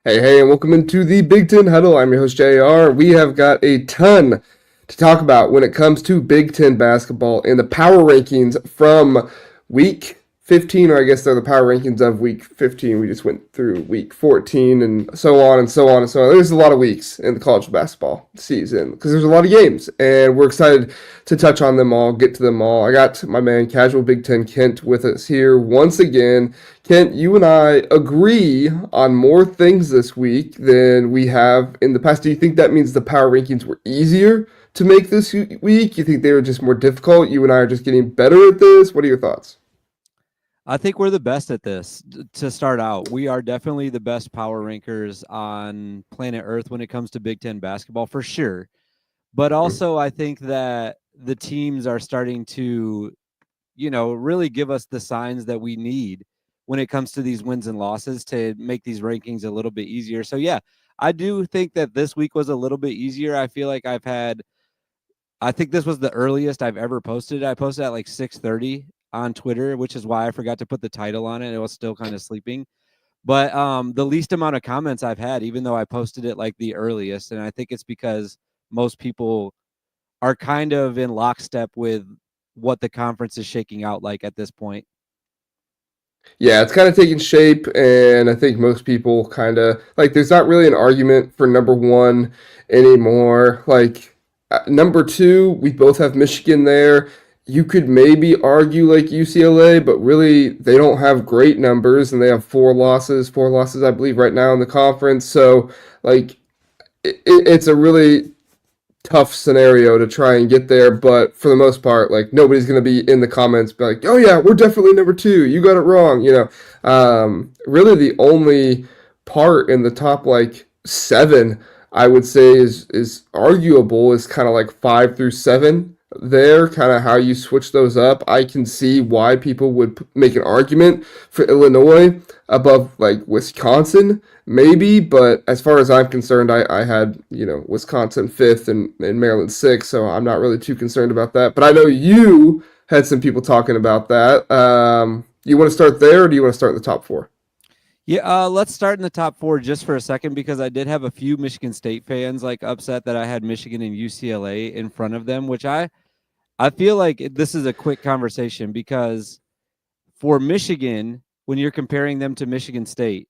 Hey, and welcome into the Big Ten Huddle. I'm your host, JR. We have got a ton to talk about when it comes to Big Ten basketball and the power rankings from week 15, or I guess they're the power rankings of week 15. We just went through week 14 and so on and so on and so on. There's a lot of weeks in the college basketball season because there's a lot of games, and we're excited to touch on them all, get to them all. I got my man, Casual Big Ten Kent, with us here once again. Kent, you and I agree on more things this week than we have in the past. Do you think that means the power rankings were easier to make this week? You think they were just more difficult? You and I are just getting better at this? What are your thoughts? I think we're the best at this to start out. We are definitely the best power rankers on planet Earth when it comes to Big Ten basketball, for sure. But also, I think that the teams are starting to, really give us the signs that we need when it comes to these wins and losses to make these rankings a little bit easier. So, yeah, I do think that this week was a little bit easier. I feel like I think this was the earliest I've ever posted. I posted at like 6:30 on Twitter, which is why I forgot to put the title on it. It was still kind of sleeping. But the least amount of comments I've had, even though I posted it like the earliest. And I think it's because most people are kind of in lockstep with what the conference is shaking out like at this point. Yeah, it's kind of taking shape, and I think most people kind of like there's not really an argument for number one anymore. Like, number two, we both have Michigan there. You could maybe argue like UCLA, but really they don't have great numbers, and they have four losses, I believe, right now in the conference. So, like, it's a really tough scenario to try and get there, but for the most part, like nobody's gonna be in the comments be like, "Oh yeah, we're definitely number two. You got it wrong." Really the only part in the top like seven I would say is arguable is kind of like 5 through 7. There, kind of how you switch those up. I can see why people would make an argument for Illinois above like Wisconsin, maybe, but as far as I'm concerned, I had, Wisconsin fifth and Maryland sixth, so I'm not really too concerned about that. But I know you had some people talking about that. You want to start there, or do you want to start in the top four? Yeah, let's start in the top four just for a second because I did have a few Michigan State fans like upset that I had Michigan and UCLA in front of them, which I feel like this is a quick conversation because for Michigan, when you're comparing them to Michigan State,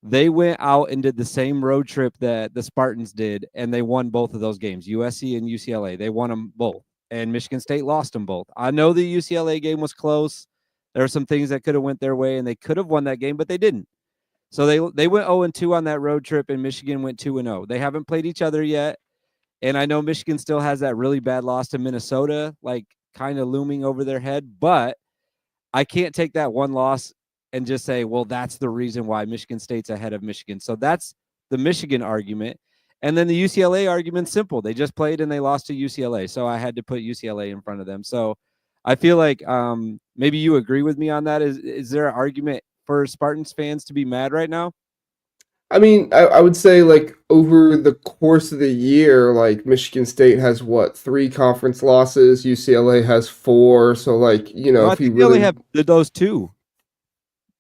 they went out and did the same road trip that the Spartans did, and they won both of those games, USC and UCLA. They won them both, and Michigan State lost them both. I know the UCLA game was close. There were some things that could have went their way, and they could have won that game, but they didn't. So they went 0-2 on that road trip, and Michigan went 2-0. They haven't played each other yet, and I know Michigan still has that really bad loss to Minnesota, like kind of looming over their head, but I can't take that one loss and just say, well, that's the reason why Michigan State's ahead of Michigan. So that's the Michigan argument. And then the UCLA argument's simple. They just played and they lost to UCLA. So I had to put UCLA in front of them. So I feel like maybe you agree with me on that. Is there an argument for Spartans fans to be mad right now? I mean, I would say like over the course of the year, like Michigan State has what, three conference losses, UCLA has four. So like, No, I if you think they only really have those two.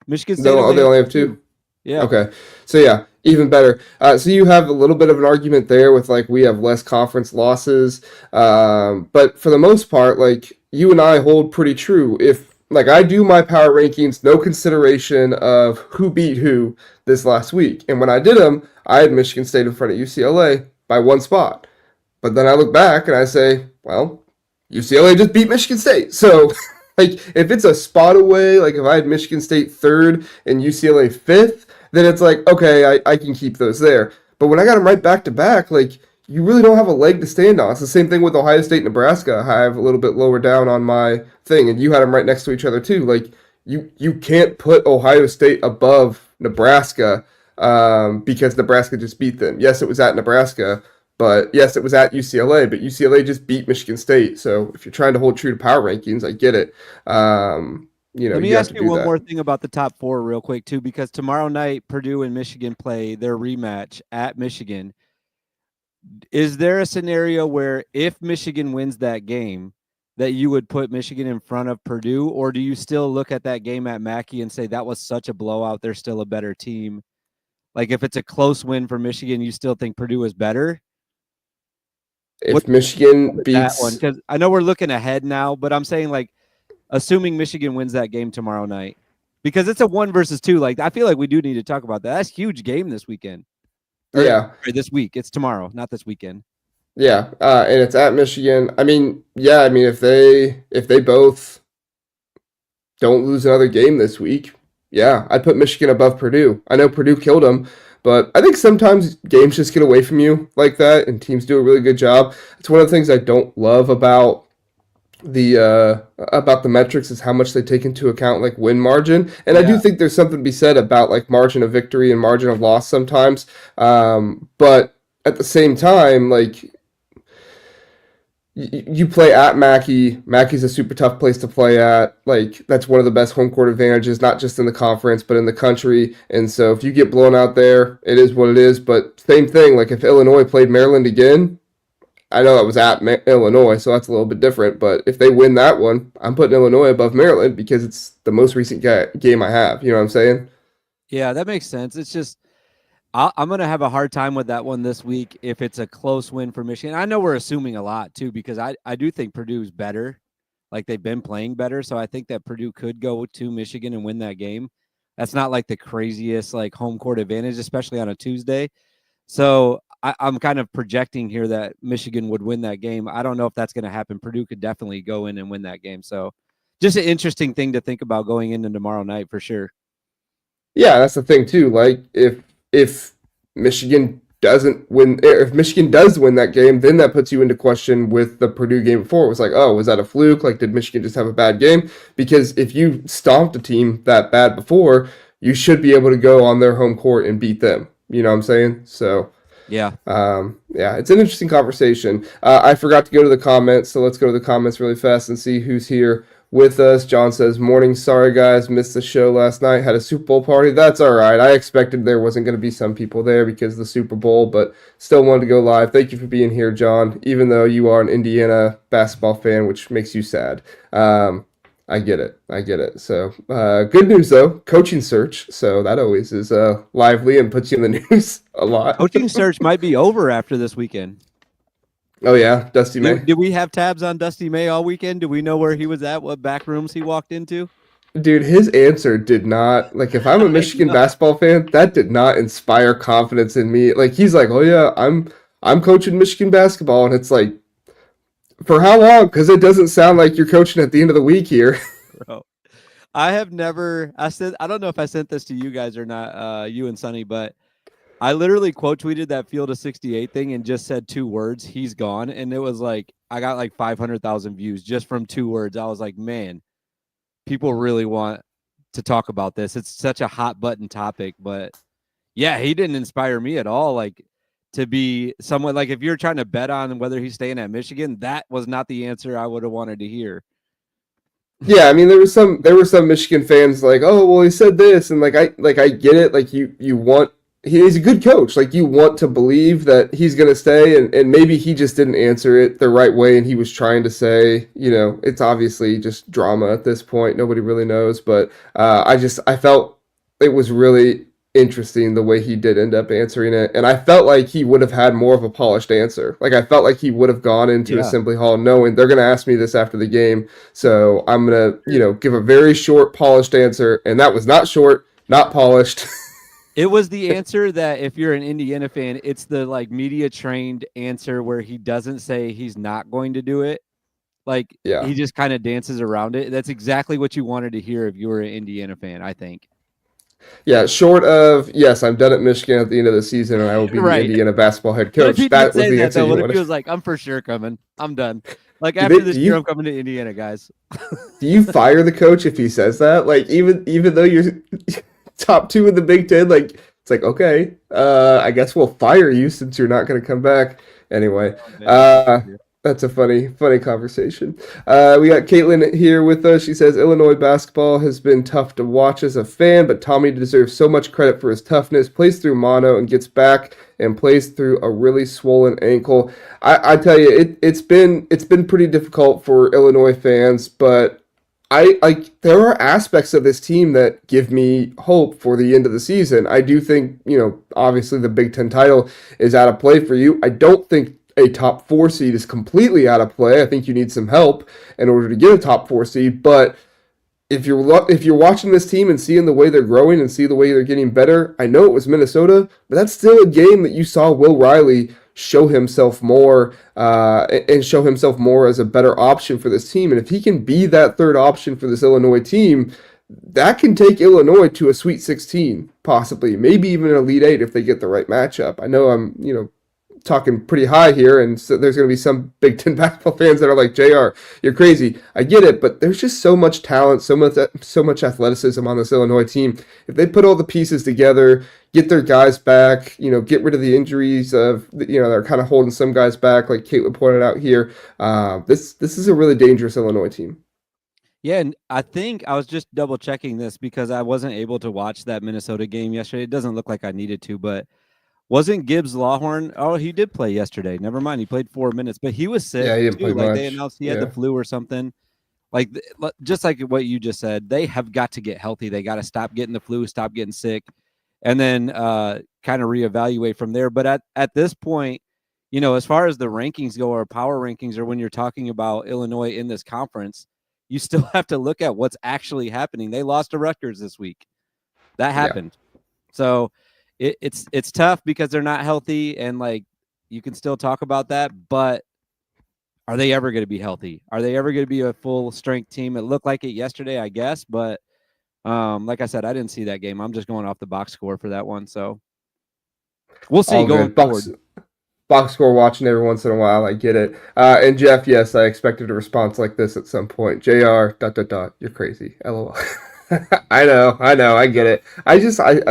Michigan State no, only they has only have two. two. Yeah. Okay. So yeah, even better. So you have a little bit of an argument there with like we have less conference losses. But for the most part, like you and I hold pretty true. If like I do my power rankings, no consideration of who beat who this last week. And when I did them, I had Michigan State in front of UCLA by one spot. But then I look back and I say, well, UCLA just beat Michigan State. So like if it's a spot away, like if I had Michigan State third and UCLA fifth, then it's like, okay, I can keep those there. But when I got them right back to back, like you really don't have a leg to stand on. It's the same thing with Ohio State, Nebraska. I have a little bit lower down on my thing, and you had them right next to each other too. Like you can't put Ohio State above Nebraska because Nebraska just beat them. Yes, it was at Nebraska, but yes, it was at UCLA. But UCLA just beat Michigan State. So if you're trying to hold true to power rankings, I get it. Let me You have ask to you do one that. more thing about the top four, real quick, too, because tomorrow night, Purdue and Michigan play their rematch at Michigan. Is there a scenario where if Michigan wins that game, that you would put Michigan in front of Purdue, or do you still look at that game at Mackey and say that was such a blowout? They're still a better team. Like if it's a close win for Michigan, you still think Purdue is better? What If Michigan that one? beats, Because I know we're looking ahead now, but I'm saying like assuming Michigan wins that game tomorrow night, because it's a 1-2. Like I feel like we do need to talk about that. That's a huge game this weekend yeah, or this week. It's tomorrow, not this weekend. yeah, and it's at Michigan. I mean, yeah, I mean if they both don't lose another game this week, yeah, I'd put Michigan above Purdue. I know Purdue killed them, but I think sometimes games just get away from you like that, and teams do a really good job. It's one of the things I don't love about the metrics is how much they take into account like win margin, and I do Yeah, think there's something to be said about like margin of victory and margin of loss sometimes. But at the same time, like you play at Mackey. Mackey's a super tough place to play at. Like that's one of the best home court advantages, not just in the conference but in the country. And so if you get blown out there, it is what it is. But same thing, like if Illinois played Maryland again, I know that was at Illinois, so that's a little bit different. But if they win that one, I'm putting Illinois above Maryland because it's the most recent game I have. You know what I'm saying? yeah, that makes sense. It's just I'm going to have a hard time with that one this week if it's a close win for Michigan. I know we're assuming a lot too because I do think Purdue's better. Like they've been playing better, so I think that Purdue could go to Michigan and win that game. That's not like the craziest like home court advantage, especially on a Tuesday. So I'm kind of projecting here that Michigan would win that game. I don't know if that's going to happen. Purdue could definitely go in and win that game. So just an interesting thing to think about going into tomorrow night for sure. Yeah, that's the thing too. Like if Michigan doesn't win, if Michigan does win that game, then that puts you into question with the Purdue game before. It was like, oh, was that a fluke? Like, did Michigan just have a bad game? Because if you stomped a team that bad before, you should be able to go on their home court and beat them. You know what I'm saying? So. Yeah. Yeah, it's an interesting conversation. I forgot to go to the comments, so let's go to the comments really fast and see who's here with us. John says, "Morning, sorry guys, missed the show last night. Had a Super Bowl party. That's all right. I expected there wasn't going to be some people there because of the Super Bowl, but still wanted to go live. Thank you for being here, John. Even though you are an Indiana basketball fan, which makes you sad. I get it. I get it. So, good news though, coaching search. So that always is lively and puts you in the news a lot. Coaching search might be over after this weekend. Oh yeah, Dusty May. Did we have tabs on Dusty May all weekend? Do we know where he was at? What back rooms he walked into? Dude, his answer did not like. If I'm a Michigan basketball fan, that did not inspire confidence in me. Like he's like, oh yeah, I'm coaching Michigan basketball, and it's like, for how long? Because it doesn't sound like you're coaching at the end of the week here. Bro, I have never. I don't know if I sent this to you guys or not, you and Sonny, but I literally quote tweeted that Field of 68 thing and just said 2 words, he's gone. And it was like, I got like 500,000 views just from 2 words. I was like, man, people really want to talk about this. It's such a hot button topic, but yeah, he didn't inspire me at all. Like to be someone like, if you're trying to bet on whether he's staying at Michigan, that was not the answer I would have wanted to hear. Yeah, I mean there were some Michigan fans like, oh well, he said this, and I get it. Like you want he's a good coach. Like you want to believe that he's gonna stay, and maybe he just didn't answer it the right way, and he was trying to say, it's obviously just drama at this point. Nobody really knows, but I felt it was really interesting the way he did end up answering it, and I felt like he would have had more of a polished answer. Like I felt like he would have gone into Assembly Hall knowing they're going to ask me this after the game, so I'm going to give a very short polished answer, and that was not short, not polished. It was the answer that if you're an Indiana fan, it's the like media trained answer where he doesn't say he's not going to do it. Like he just kind of dances around it. That's exactly what you wanted to hear if you were an Indiana fan, I think. Yeah, short of, yes, I'm done at Michigan at the end of the season, and I will be the Indiana basketball head coach. That was the answer you wanted. What if he was like, I'm for sure coming. I'm done. Like, after this year, I'm coming to Indiana, guys. Do you fire the coach if he says that? Like, even though you're top 2 in the Big Ten, like, it's like, okay, I guess we'll fire you since you're not going to come back. Anyway, that's a funny conversation. We got Caitlin here with us. She says, Illinois basketball has been tough to watch as a fan, but Tommy deserves so much credit for his toughness. Plays through mono and gets back and plays through a really swollen ankle. I tell you, it's been pretty difficult for Illinois fans, but I like there are aspects of this team that give me hope for the end of the season. I do think, obviously the Big Ten title is out of play for you. I don't think a top four seed is completely out of play. I think you need some help in order to get a top four seed, but if you're watching this team and seeing the way they're growing and see the way they're getting better, I know it was Minnesota, but that's still a game that you saw Will Riley show himself more and show himself more as a better option for this team. And if he can be that third option for this Illinois team, that can take Illinois to a Sweet 16, possibly, maybe even an Elite Eight if they get the right matchup. I know I'm, talking pretty high here, and so there's going to be some Big Ten basketball fans that are like, JR, you're crazy. I get it, but there's just so much talent, so much athleticism on this Illinois team. If they put all the pieces together, get their guys back, get rid of the injuries of, they're kind of holding some guys back, like Caitlin pointed out here. This is a really dangerous Illinois team. Yeah, and I think I was just double checking this because I wasn't able to watch that Minnesota game yesterday. It doesn't look like I needed to, but wasn't Gibbs Lawhorn? Oh, he did play yesterday. Never mind. He played 4 minutes, but he was sick. Yeah, he didn't too. play Like much. they announced he had the flu or something. Like just like what you just said, they have got to get healthy. They got to stop getting the flu, stop getting sick, and then kind of reevaluate from there. But at this point, as far as the rankings go, or power rankings, or when you're talking about Illinois in this conference, you still have to look at what's actually happening. They lost to Rutgers this week. That happened. Yeah. So it's tough because they're not healthy, and like you can still talk about that, but are they ever going to be healthy? Are they ever going to be a full strength team? It looked like it yesterday, I guess, but like I said, I didn't see that game. I'm just going off the box score for that one, so we'll see going forward. Box score watching every once in a while. I get it. And Jeff, yes, I expected a response like this at some point. JR, ... You're crazy. LOL. I know, I get it. I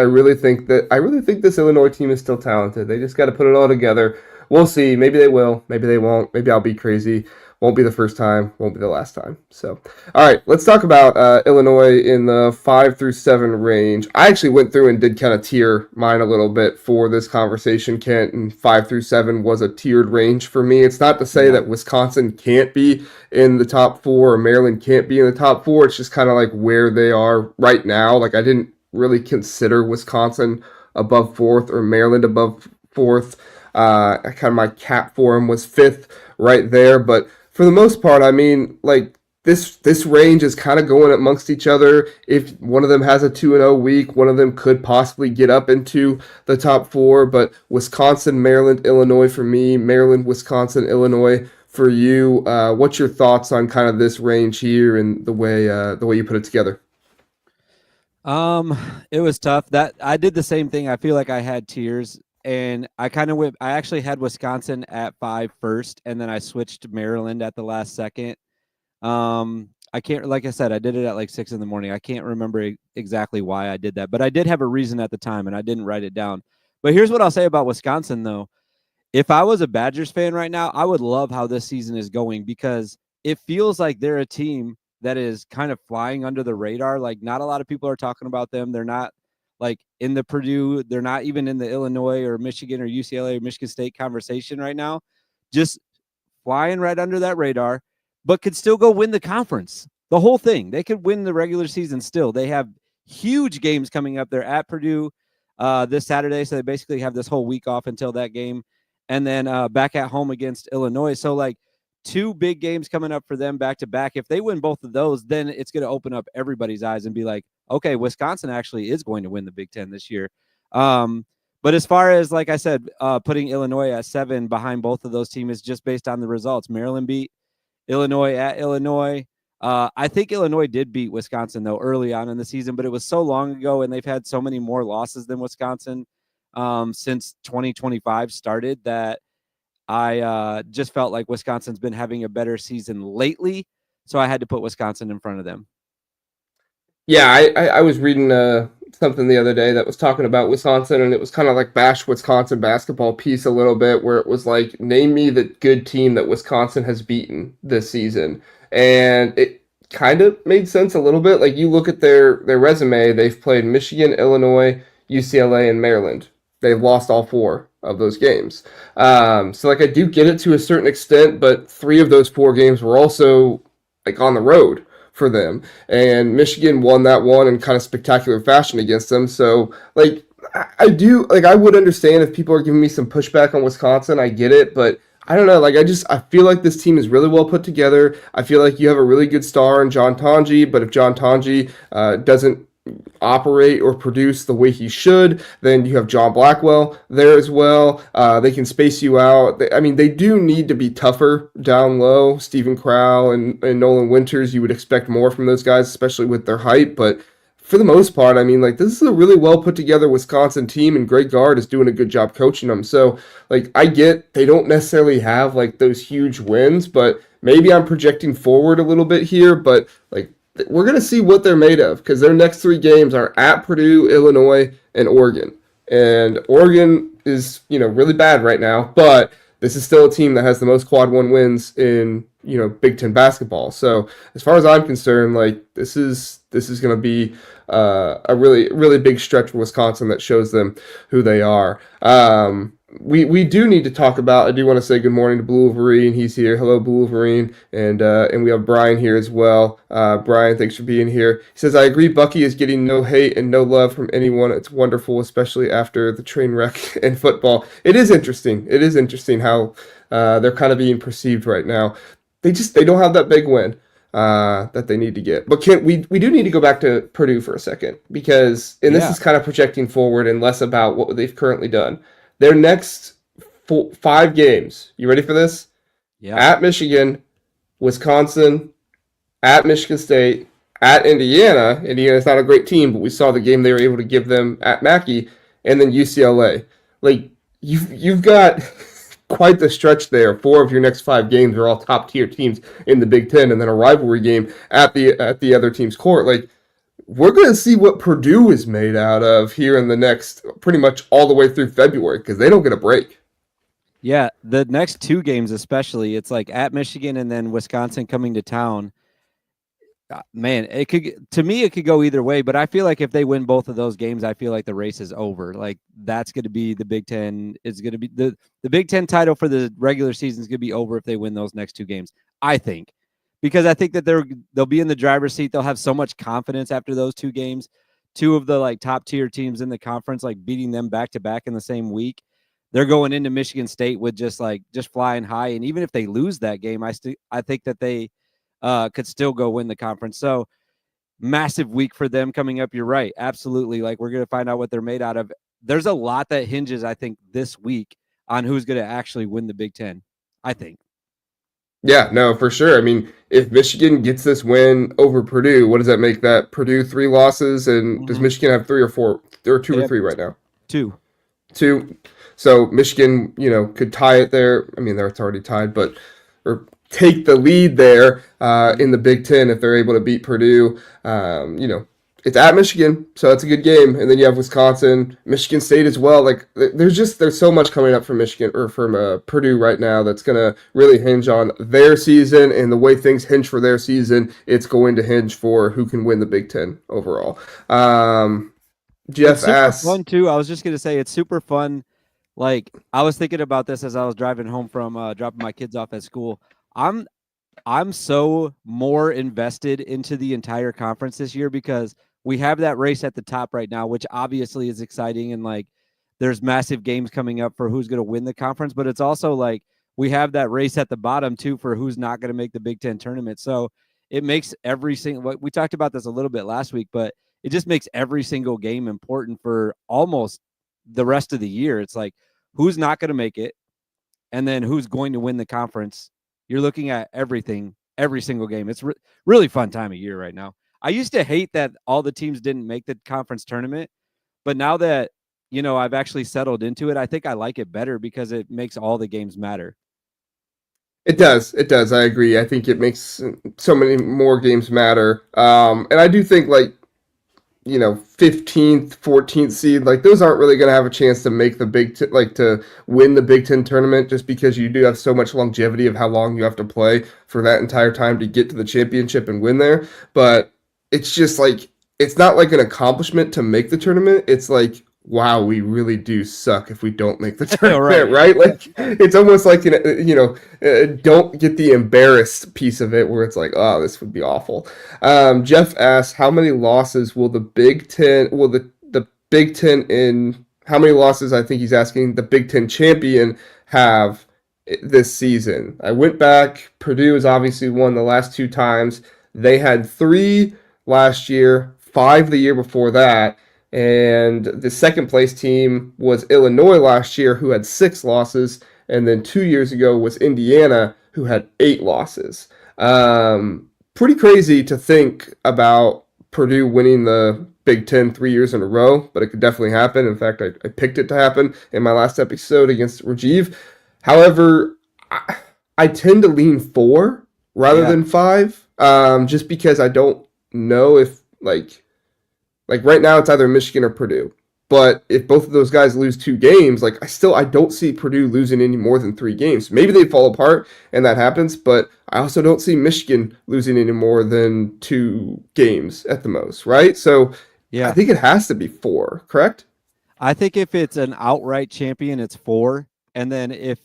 really think this Illinois team is still talented. They just got to put it all together. We'll see. Maybe they will. Maybe they won't. Maybe I'll be crazy. Won't be the first time. Won't be the last time. So, all right, let's talk about Illinois in the 5 through 7 range. I actually went through and did kind of tier mine a little bit for this conversation, Kent, and 5 through 7 was a tiered range for me. It's not to say that Wisconsin can't be in the top 4 or Maryland can't be in the top 4. It's just kind of like where they are right now. Like I didn't really consider Wisconsin above 4th or Maryland above 4th. Kind of my cap for them was 5th right there, but for the most part, I mean, like this range is kind of going amongst each other. If one of them has a 2-0 week, one of them could possibly get up into the top 4. But Wisconsin, Maryland, Illinois for me, Maryland, Wisconsin, Illinois for you. What's your thoughts on kind of this range here and the way you put it together? It was tough. That I did the same thing. I feel like I had tiers. And I actually had Wisconsin at 5 first, and then I switched to Maryland at the last second. I can't, like I said, I did it at like 6 in the morning. I can't remember exactly why I did that, but I did have a reason at the time, and I didn't write it down. But here's what I'll say about Wisconsin, though. If I was a Badgers fan right now, I would love how this season is going because it feels like they're a team that is kind of flying under the radar. Like not a lot of people are talking about them. They're not like in the Purdue, they're not even in the Illinois or Michigan or UCLA or Michigan State conversation right now, just flying right under that radar, but could still go win the conference, the whole thing. They could win the regular season still. They have huge games coming up. They're at Purdue this Saturday, so they basically have this whole week off until that game, and then back at home against Illinois. So like 2 big games coming up for them back to back. If they win both of those, then it's going to open up everybody's eyes and be like, okay, Wisconsin actually is going to win the Big Ten this year. But as far as, like I said, putting Illinois at 7 behind both of those teams is just based on the results. Maryland beat Illinois at Illinois. I think Illinois did beat Wisconsin, though, early on in the season, but it was so long ago, and they've had so many more losses than Wisconsin since 2025 started that I just felt like Wisconsin's been having a better season lately, so I had to put Wisconsin in front of them. Yeah, I was reading something the other day that was talking about Wisconsin, and it was kind of like bash Wisconsin basketball piece a little bit, where it was like, name me the good team that Wisconsin has beaten this season. And it kind of made sense a little bit. Like you look at their resume, they've played Michigan, Illinois, UCLA, and Maryland. They've lost all 4 of those games. So like I do get it to a certain extent, but 3 of those 4 games were also like on the road for them. And Michigan won that one in kind of spectacular fashion against them. So, like, I do, like, I would understand if people are giving me some pushback on Wisconsin. I get it, but I don't know. Like, I feel like this team is really well put together. I feel like you have a really good star in John Tonji, but if John Tonji doesn't operate or produce the way he should, then you have John Blackwell there as well. They can space you out. They do need to be tougher down low. Stephen Crowell and Nolan Winters, you would expect more from those guys, especially with their height, but for the most part, like, this is a really well put together Wisconsin team, and Greg Gard is doing a good job coaching them. So, like, I get they don't necessarily have like those huge wins, but maybe I'm projecting forward a little bit here. But like, we're gonna see what they're made of because their next 3 games are at Purdue, Illinois, and Oregon. And Oregon is really bad right now, but this is still a team that has the most quad one wins in Big Ten basketball. So as far as I'm concerned, like, this is going to be a really big stretch for Wisconsin that shows them who they are. We do need to talk about. I do want to say good morning to Blue Wolverine. He's here. Hello, Blue Wolverine, and we have Brian here as well. Brian, thanks for being here. He says, I agree. Bucky is getting no hate and no love from anyone. It's wonderful, especially after the train wreck in football. It is interesting. It is interesting how they're kind of being perceived right now. They don't have that big win that they need to get. But we do need to go back to Purdue for a second because, and this is kind of projecting forward and less about what they've currently done. Their next 5 games, you ready for this? Yeah. At Michigan, Wisconsin, at Michigan State, at Indiana. Indiana's not a great team, but we saw the game they were able to give them at Mackey, and then UCLA. Like, you've got quite the stretch there. 4 of your next 5 games are all top tier teams in the Big Ten, and then a rivalry game at the other team's court. Like, we're going to see what Purdue is made out of here in the next, pretty much all the way through February, because they don't get a break. Yeah, the next 2 games especially, it's like at Michigan and then Wisconsin coming to town. Man, it could go either way, but I feel like if they win both of those games, I feel like the race is over. Like, that's going to be the Big Ten is going to be the Big Ten title for the regular season is going to be over if they win those next 2 games, I think. Because I think that they'll be in the driver's seat. They'll have so much confidence after those 2 games. 2 of the like top tier teams in the conference, like beating them back to back in the same week. They're going into Michigan State with just flying high. And even if they lose that game, I think that they could still go win the conference. So massive week for them coming up. You're right. Absolutely. Like, we're going to find out what they're made out of. There's a lot that hinges, I think, this week on who's going to actually win the Big Ten, I think. Yeah, no, for sure. I mean, if Michigan gets this win over Purdue, what does that make that? Purdue 3 losses, and does Michigan have 3 or 4? Or 2 or 3 right now? 2. 2. So Michigan, could tie it there. I mean, it's already tied, but or take the lead there in the Big Ten if they're able to beat Purdue. It's at Michigan, so it's a good game. And then you have Wisconsin, Michigan State as well. Like, there's so much coming up from Michigan or from Purdue right now that's going to really hinge on their season, and the way things hinge for their season, it's going to hinge for who can win the Big Ten overall. Jeff asks, fun too. I was just going to say it's super fun. Like, I was thinking about this as I was driving home from dropping my kids off at school. I'm so more invested into the entire conference this year because we have that race at the top right now, which obviously is exciting. And like, there's massive games coming up for who's going to win the conference, but it's also like we have that race at the bottom too for who's not going to make the Big Ten tournament. So it makes every single, we talked about this a little bit last week, but it just makes every single game important for almost the rest of the year. It's like, who's not going to make it? And then who's going to win the conference? You're looking at everything, every single game. It's really fun time of year right now. I used to hate that all the teams didn't make the conference tournament, but now that, I've actually settled into it, I think I like it better because it makes all the games matter. It does. I agree. I think it makes so many more games matter. And I do think, like, 15th, 14th seed, like, those aren't really going to have a chance to make the to win the Big Ten tournament, just because you do have so much longevity of how long you have to play for that entire time to get to the championship and win there. But it's just like, it's not like an accomplishment to make the tournament. It's like, wow, we really do suck if we don't make the Right. tournament, right? Like it's almost like don't get the embarrassed piece of it where it's like, oh, this would be awful. Jeff asks, how many losses will the Big Ten? Will the Big Ten in how many losses? I think he's asking the Big Ten champion have this season. I went back. Purdue has obviously won the last two times. They had 3 last year, 5 the year before that. And the second place team was Illinois last year, who had 6 losses. And then 2 years ago was Indiana, who had 8 losses. Pretty crazy to think about Purdue winning the Big Ten 3 years in a row, but it could definitely happen. In fact, I picked it to happen in my last episode against Rajiv. However, I tend to lean 4 rather than 5, just because I don't know if like right now it's either Michigan or Purdue. But if both of those guys lose 2 games, like I don't see Purdue losing any more than 3 games. Maybe they fall apart and that happens, but I also don't see Michigan losing any more than 2 games at the most, right? So I think it has to be 4, correct? I think if it's an outright champion, it's 4, and then if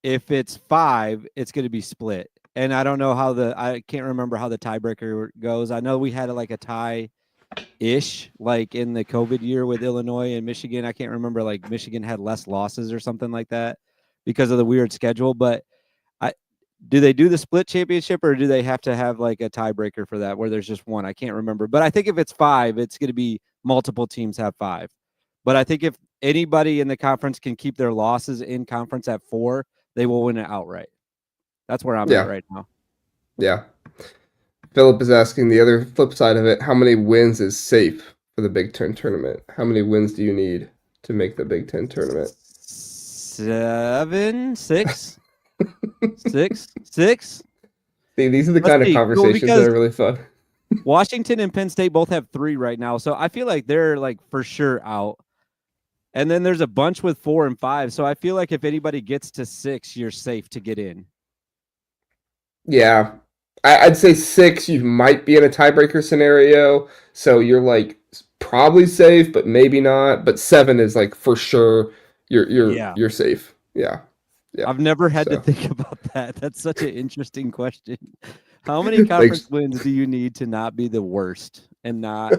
it's 5, it's going to be split. And I don't know how I can't remember how the tiebreaker goes. I know we had like a tie-ish, like in the COVID year with Illinois and Michigan. I can't remember, like Michigan had less losses or something like that because of the weird schedule. But do they do the split championship, or do they have to have like a tiebreaker for that where there's just one? I can't remember. But I think if it's 5, it's going to be multiple teams have 5. But I think if anybody in the conference can keep their losses in conference at 4, they will win it outright. That's where I'm at right now. Yeah. Philip is asking the other flip side of it. How many wins is safe for the Big Ten tournament? How many wins do you need to make the Big Ten tournament? 7, 6, 6, 6. See, these are the kind of conversations that are really fun. Washington and Penn State both have 3 right now. So I feel like they're like for sure out. And then there's a bunch with 4 and 5. So I feel like if anybody gets to 6, you're safe to get in. Yeah. I'd say 6, you might be in a tiebreaker scenario. So you're like probably safe, but maybe not. But 7 is like for sure you're safe. Yeah. I've never had to think about that. That's such an interesting question. How many conference wins do you need to not be the worst and not?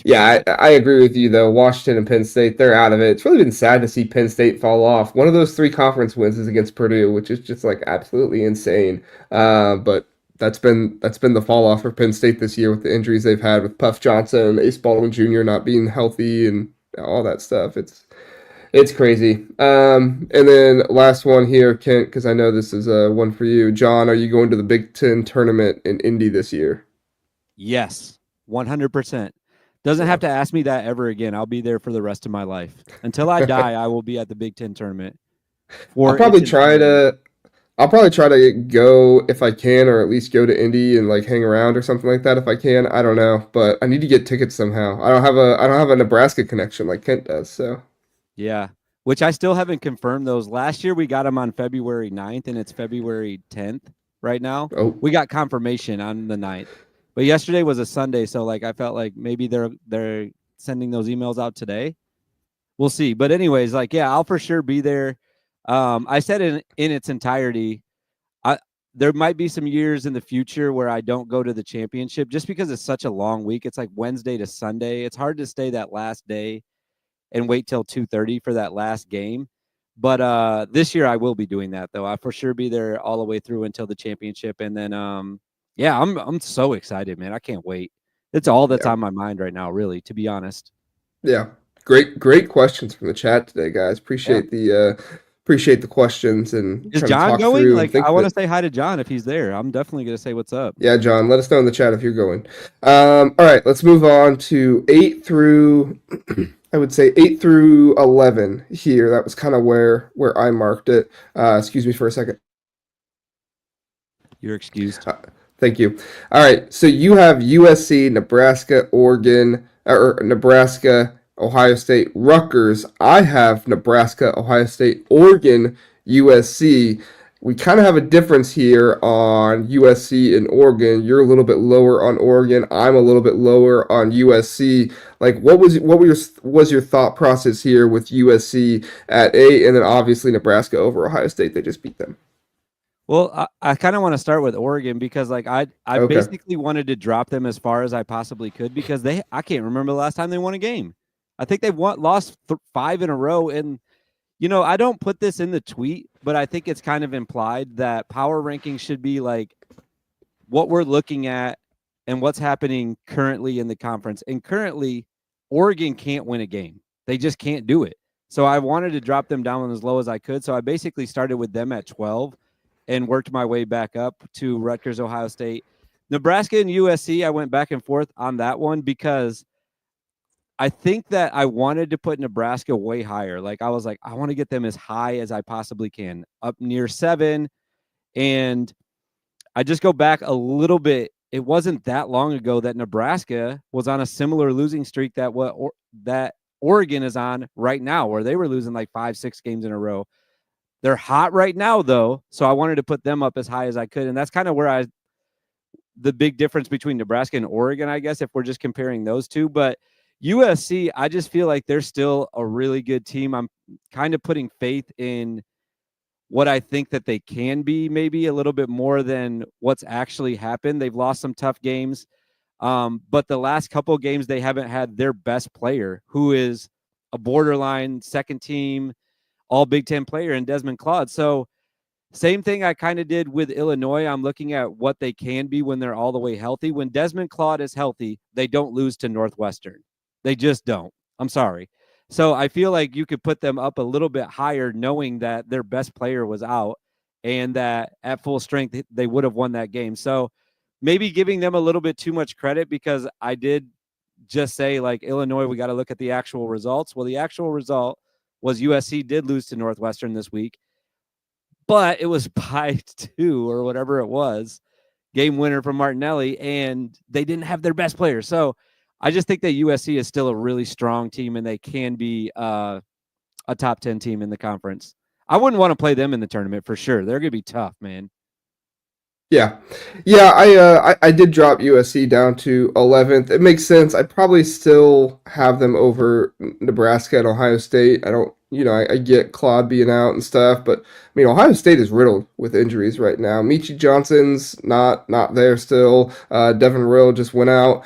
Yeah, I agree with you, though. Washington and Penn State, they're out of it. It's really been sad to see Penn State fall off. One of those 3 conference wins is against Purdue, which is just like absolutely insane. But that's been the fall off for Penn State this year with the injuries they've had with Puff Johnson, Ace Baldwin Jr. not being healthy, and all that stuff. It's crazy. And then last one here, Kent, because I know this is one for you. John, are you going to the Big Ten tournament in Indy this year? Yes. 100%. Doesn't have to ask me that ever again. I'll be there for the rest of my life. Until I die, I will be at the Big Ten tournament. I'll probably try to go if I can, or at least go to Indy and like hang around or something like that if I can. I don't know, but I need to get tickets somehow. I don't have a Nebraska connection like Kent does, so. Yeah, which I still haven't confirmed those. Last year we got them on February 9th, and it's February 10th right now. Oh. We got confirmation on the 9th. But yesterday was a Sunday, so like I felt like maybe they're sending those emails out today. We'll see. But anyways, like yeah, I'll for sure be there. I said in its entirety, there might be some years in the future where I don't go to the championship just because it's such a long week. It's like Wednesday to Sunday. It's hard to stay that last day and wait till 2:30 for that last game. But this year I will be doing that though. I'll for sure be there all the way through until the championship, and then yeah, I'm so excited, man. I can't wait. It's all that's on my mind right now, really, to be honest. Yeah. Great questions from the chat today, guys. Appreciate the questions and is John going? Like I want to say hi to John if he's there. I'm definitely gonna say what's up. Yeah, John, let us know in the chat if you're going. All right, let's move on to 8 through I would say 8 through 11 here. That was kind of where I marked it. Excuse me for a second. You're excused. Thank you. All right, so you have USC, Nebraska, Oregon, or Nebraska, Ohio State, Rutgers. I have Nebraska, Ohio State, Oregon, USC. we kind of have a difference here on USC and Oregon. You're a little bit lower on Oregon. I'm a little bit lower on USC. Like, what was your thought process here with USC at 8, and then obviously Nebraska over Ohio State? They just beat them. Well, I kind of want to start with Oregon because like I Okay. basically wanted to drop them as far as I possibly could because I can't remember the last time they won a game. I think they've lost 5 in a row. And I don't put this in the tweet, but I think it's kind of implied that power rankings should be like what we're looking at and what's happening currently in the conference. And currently, Oregon can't win a game. They just can't do it. So I wanted to drop them down as low as I could. So I basically started with them at 12 and worked my way back up to Rutgers, Ohio State. Nebraska and USC, I went back and forth on that one because I think that I wanted to put Nebraska way higher. Like I was like, I want to get them as high as I possibly can, up near 7. And I just go back a little bit. It wasn't that long ago that Nebraska was on a similar losing streak that Oregon is on right now, where they were losing like 5-6 games in a row. They're hot right now, though, so I wanted to put them up as high as I could, and that's kind of where the big difference between Nebraska and Oregon, I guess, if we're just comparing those two. But USC, I just feel like they're still a really good team. I'm kind of putting faith in what I think that they can be, maybe a little bit more than what's actually happened. They've lost some tough games, but the last couple of games, they haven't had their best player, who is a borderline second team, all Big Ten player in Desmond Claude. So same thing I kind of did with Illinois. I'm looking at what they can be when they're all the way healthy. When Desmond Claude is healthy, they don't lose to Northwestern. They just don't. I'm sorry. So I feel like you could put them up a little bit higher knowing that their best player was out and that at full strength they would have won that game. So maybe giving them a little bit too much credit because I did just say like Illinois, we got to look at the actual results. Well, the actual result was USC did lose to Northwestern this week, but it was by 2 or whatever it was, game winner from Martinelli, and they didn't have their best player. So I just think that USC is still a really strong team, and they can be a top 10 team in the conference. I wouldn't want to play them in the tournament for sure. They're going to be tough, man. Yeah, yeah. I did drop USC down to 11th. It makes sense. I probably still have them over Nebraska and Ohio State. I don't, I get Claude being out and stuff, but I mean Ohio State is riddled with injuries right now. Michi Johnson's not there still. Devin Rowe just went out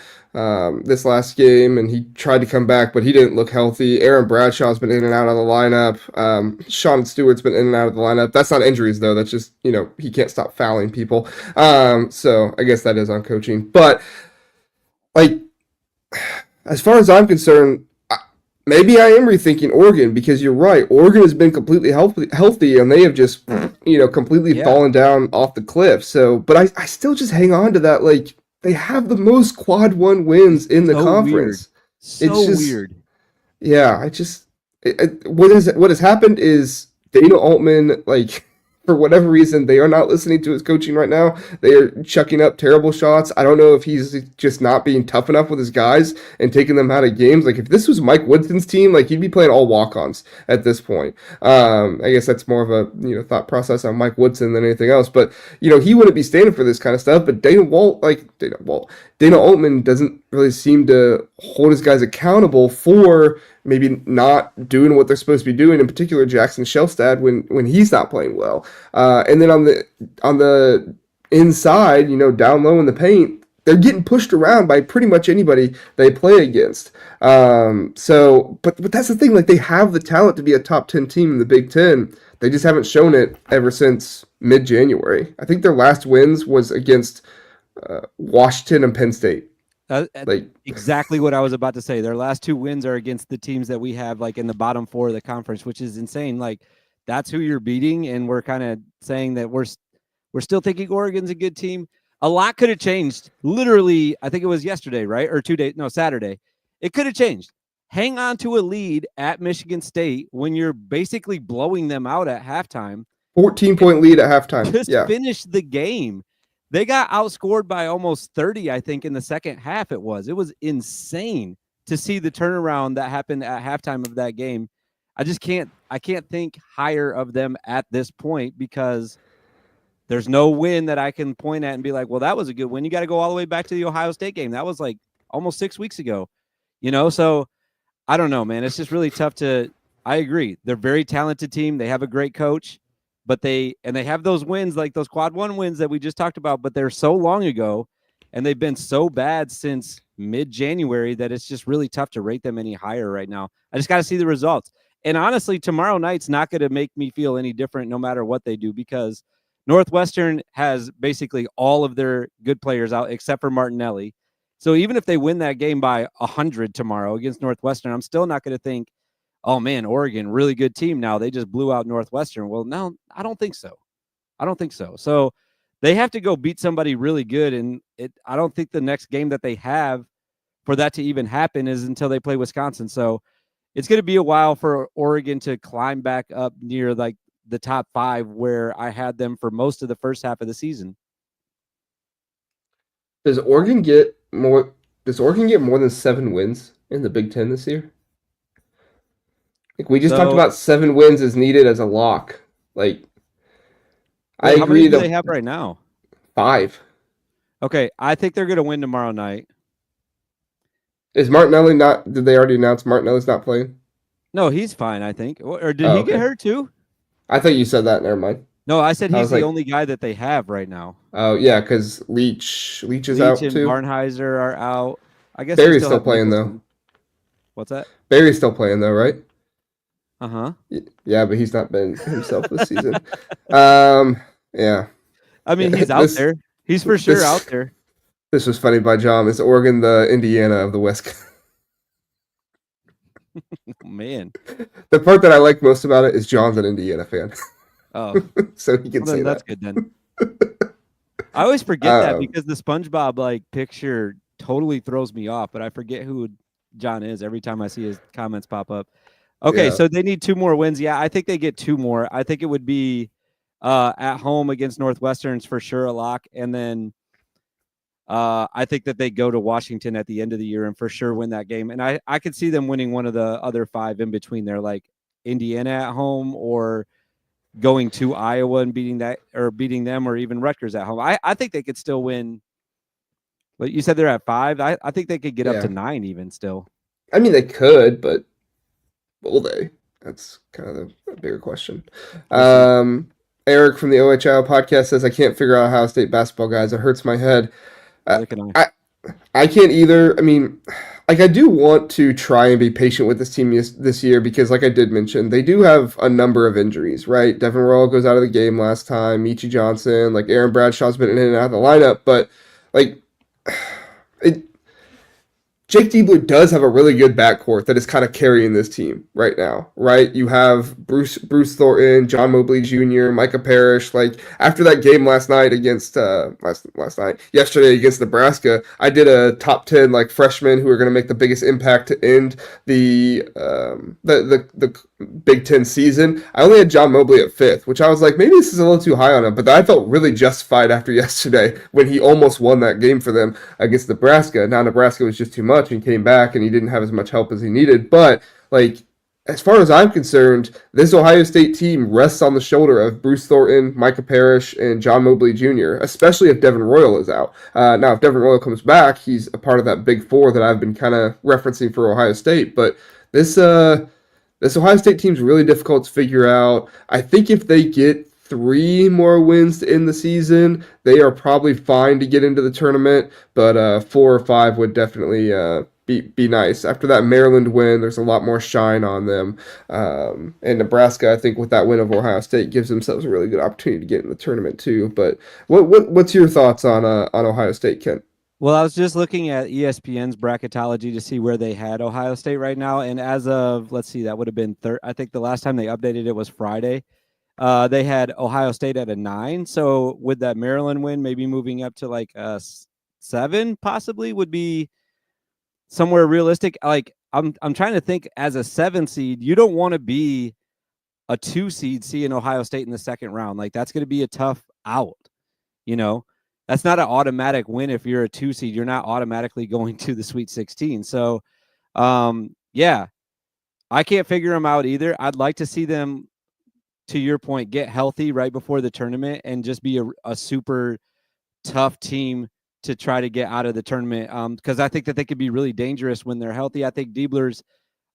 this last game, and he tried to come back, but he didn't look healthy. Aaron Bradshaw's been in and out of the lineup. Sean Stewart's been in and out of the lineup. That's not injuries, though. That's just, he can't stop fouling people. So I guess that is on coaching. But, like, as far as I'm concerned, maybe I am rethinking Oregon because you're right. Oregon has been completely healthy, and they have just, completely fallen down off the cliff. So, but I still just hang on to that, like, they have the most quad 1 wins in the conference. Weird. So it's just weird. Yeah, what has happened is Dana Altman, like, for whatever reason, they are not listening to his coaching right now. They are chucking up terrible shots. I don't know if he's just not being tough enough with his guys and taking them out of games. Like, if this was Mike Woodson's team, like, he'd be playing all walk-ons at this point. I guess that's more of a, thought process on Mike Woodson than anything else. But, he wouldn't be standing for this kind of stuff. But Dana Altman doesn't really seem to hold his guys accountable for maybe not doing what they're supposed to be doing. In particular, Jackson Shelstad when he's not playing well. And then on the inside, down low in the paint, they're getting pushed around by pretty much anybody they play against. But that's the thing. Like, they have the talent to be a top 10 team in the Big Ten. They just haven't shown it ever since mid-January. I think their last wins was against Washington and Penn State. Like, exactly what I was about to say. Their last 2 wins are against the teams that we have like in the bottom 4 of the conference, which is insane. Like, that's who you're beating, and we're kind of saying that we're still thinking Oregon's a good team. A lot could have changed. Literally, I think it was yesterday, right? Or Saturday. It could have changed. Hang on to a lead at Michigan State when you're basically blowing them out at halftime. 14-point lead at halftime. Just finish the game. They got outscored by almost 30, I think, in the second half. It was insane to see the turnaround that happened at halftime of that game. I can't think higher of them at this point because There's no win that I can point at and be like, well, that was a good win. You got to go all the way back to the Ohio State game. That was like almost 6 weeks ago, So I don't know, man. It's just really tough to. I agree. They're a very talented team. They have a great coach, but they have those wins, like those quad one wins that we just talked about, but they're so long ago and they've been so bad since mid-January that it's just really tough to rate them any higher right now. I just got to see the results. And honestly, tomorrow night's not going to make me feel any different no matter what they do, because Northwestern has basically all of their good players out except for Martinelli. So even if they win that game by 100 tomorrow against Northwestern, I'm still not going to think, oh man, Oregon, really good team now. They just blew out Northwestern. Well, no, I don't think so. So they have to go beat somebody really good. And I don't think the next game that they have for that to even happen is until they play Wisconsin. So it's going to be a while for Oregon to climb back up near like the top 5 where I had them for most of the first half of the season. Does Oregon get more? Does Oregon get more than 7 wins in the Big Ten this year? Like we just talked about 7 wins is needed as a lock. Like I how many agree. do they have right now? 5. Okay, I think they're going to win tomorrow night. Is Martinelli not? Did they already announce Martinelli's not playing? No, he's fine, I think. Or did he get hurt too? I thought you said that. Never mind. No, I said he's the only guy that they have right now. Oh yeah, because Leach is out and too. Barnheiser are out. I guess Barry's still playing though. What's that? Barry's still playing though, right? Uh-huh. Yeah, but he's not been himself this season. Yeah. I mean, he's out there. He's for sure out there. This was funny by John. Is Oregon the Indiana of the West? Man. The part that I like most about it is John's an Indiana fan. Oh. So he can say that's good then. I always forget that because the SpongeBob like picture totally throws me off, but I forget who John is every time I see his comments pop up. Okay, so they need 2 more wins. Yeah, I think they get 2 more. I think it would be at home against Northwestern's for sure a lock, and then I think that they go to Washington at the end of the year and for sure win that game. And I could see them winning one of the other 5 in between there, like Indiana at home or going to Iowa and beating them, or even Rutgers at home. I think they could still win. But you said they're at 5. I think they could get up to 9 even still. I mean, they could, but will they? That's kind of the bigger question. Eric from the OHL podcast says, I can't figure out Ohio State basketball, guys. It hurts my head. I can't either. I mean, like I do want to try and be patient with this team this year because, like I did mention, they do have a number of injuries, right? Devin Royal goes out of the game last time. Michi Johnson, like Aaron Bradshaw's been in and out of the lineup, but like Jake Diebler does have a really good backcourt that is kind of carrying this team right now, right? You have Bruce Thornton, John Mobley Jr., Micah Parrish. Like after that game last night against yesterday against Nebraska, I did a top 10 like freshmen who are going to make the biggest impact to end the Big Ten season. I only had John Mobley at 5th, which I was like, maybe this is a little too high on him, but I felt really justified after yesterday when he almost won that game for them against Nebraska. Now Nebraska was just too much and came back and he didn't have as much help as he needed, but like as far as I'm concerned, this Ohio State team rests on the shoulder of Bruce Thornton, Micah Parrish, and John Mobley Jr., especially if Devin Royal is out. Now, if Devin Royal comes back, he's a part of that big 4 that I've been kind of referencing for Ohio State, but this Ohio State team's really difficult to figure out. I think if they get 3 more wins to end the season, they are probably fine to get into the tournament, but 4 or 5 would definitely be nice. After that Maryland win, there's a lot more shine on them. And Nebraska, I think with that win of Ohio State, gives themselves a really good opportunity to get in the tournament too. But what's your thoughts on Ohio State, Kent? Well, I was just looking at ESPN's bracketology to see where they had Ohio State right now, and as of let's see, that would have been I think the last time they updated it was Friday. They had Ohio State at a 9. So with that Maryland win, maybe moving up to like a 7 possibly would be somewhere realistic. Like I'm trying to think as a 7 seed, you don't want to be a 2 seed seeing Ohio State in the second round. Like that's going to be a tough out, That's not an automatic win. If you're a 2 seed, you're not automatically going to the Sweet 16. So, yeah, I can't figure them out either. I'd like to see them to your point, get healthy right before the tournament and just be a super tough team to try to get out of the tournament. Because I think that they could be really dangerous when they're healthy. I think Diebler's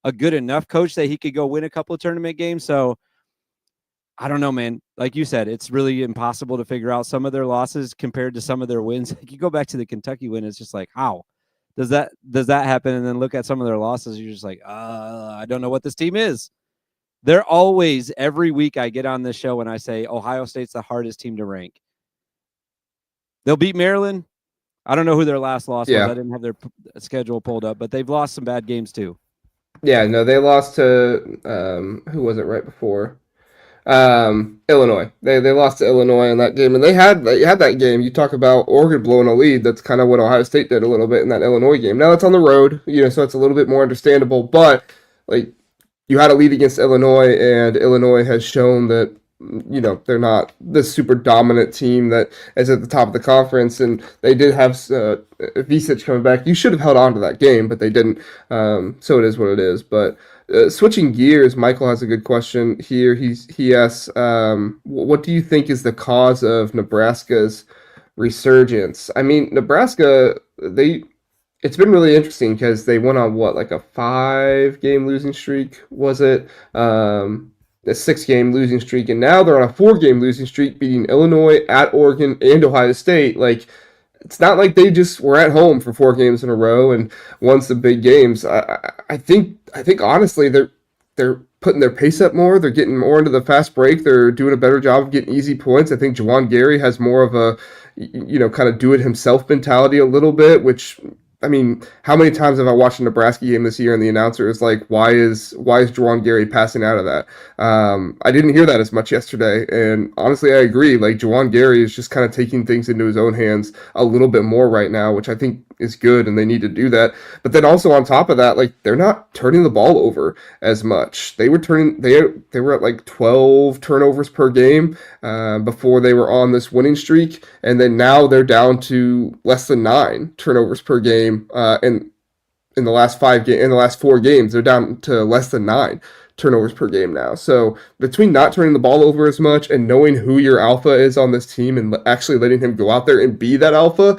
a good enough coach that he could go win a couple of tournament games. So I don't know, man. Like you said, it's really impossible to figure out some of their losses compared to some of their wins. Like you go back to the Kentucky win, it's just like, how does that happen? And then look at some of their losses, you're just like, I don't know what this team is. They're always, every week I get on this show and I say Ohio State's the hardest team to rank. They'll beat Maryland. I don't know who their last loss was. I didn't have their schedule pulled up, but they've lost some bad games too. Yeah, no, they lost to who was it right before? Illinois. They lost to Illinois in that game, and they had that game. You talk about Oregon blowing a lead. That's kind of what Ohio State did a little bit in that Illinois game. Now it's on the road, so it's a little bit more understandable. But like you had a lead against Illinois, and Illinois has shown that they're not this super dominant team that is at the top of the conference, and they did have Visic coming back. You should have held on to that game, but they didn't. So it is what it is. But switching gears, Michael has a good question here. He asks, what do you think is the cause of Nebraska's resurgence? I mean, Nebraska, it's been really interesting because they went on like a 5-game losing streak, was it? A 6-game losing streak, and now they're on a 4-game losing streak, beating Illinois, at Oregon, and Ohio State. Like, it's not like they just were at home for 4 games in a row and won some big games. I think honestly they're putting their pace up more. They're getting more into the fast break. They're doing a better job of getting easy points. I think Juwan Gary has more of a kind of do it himself mentality a little bit, which, I mean, how many times have I watched a Nebraska game this year and the announcer is like, why is Juwan Gary passing out of that? I didn't hear that as much yesterday, and honestly, I agree. Like, Juwan Gary is just kind of taking things into his own hands a little bit more right now, which I think is good, and they need to do that. But then also on top of that, like, they're not turning the ball over as much. They were at like 12 turnovers per game before they were on this winning streak, and then now they're down to less than 9 turnovers per game. In the last 4 games, they're down to less than 9 turnovers per game now. So between not turning the ball over as much and knowing who your alpha is on this team and actually letting him go out there and be that alpha,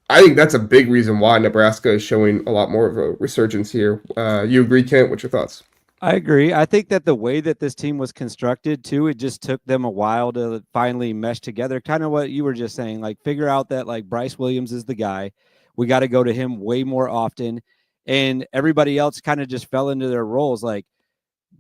I think that's a big reason why Nebraska is showing a lot more of a resurgence here. You agree, Kent? What's your thoughts? I agree. I think that the way that this team was constructed too, it just took them a while to finally mesh together. Kind of what you were just saying, like figure out that like Bryce Williams is the guy. We got to go to him way more often. And everybody else kind of just fell into their roles. Like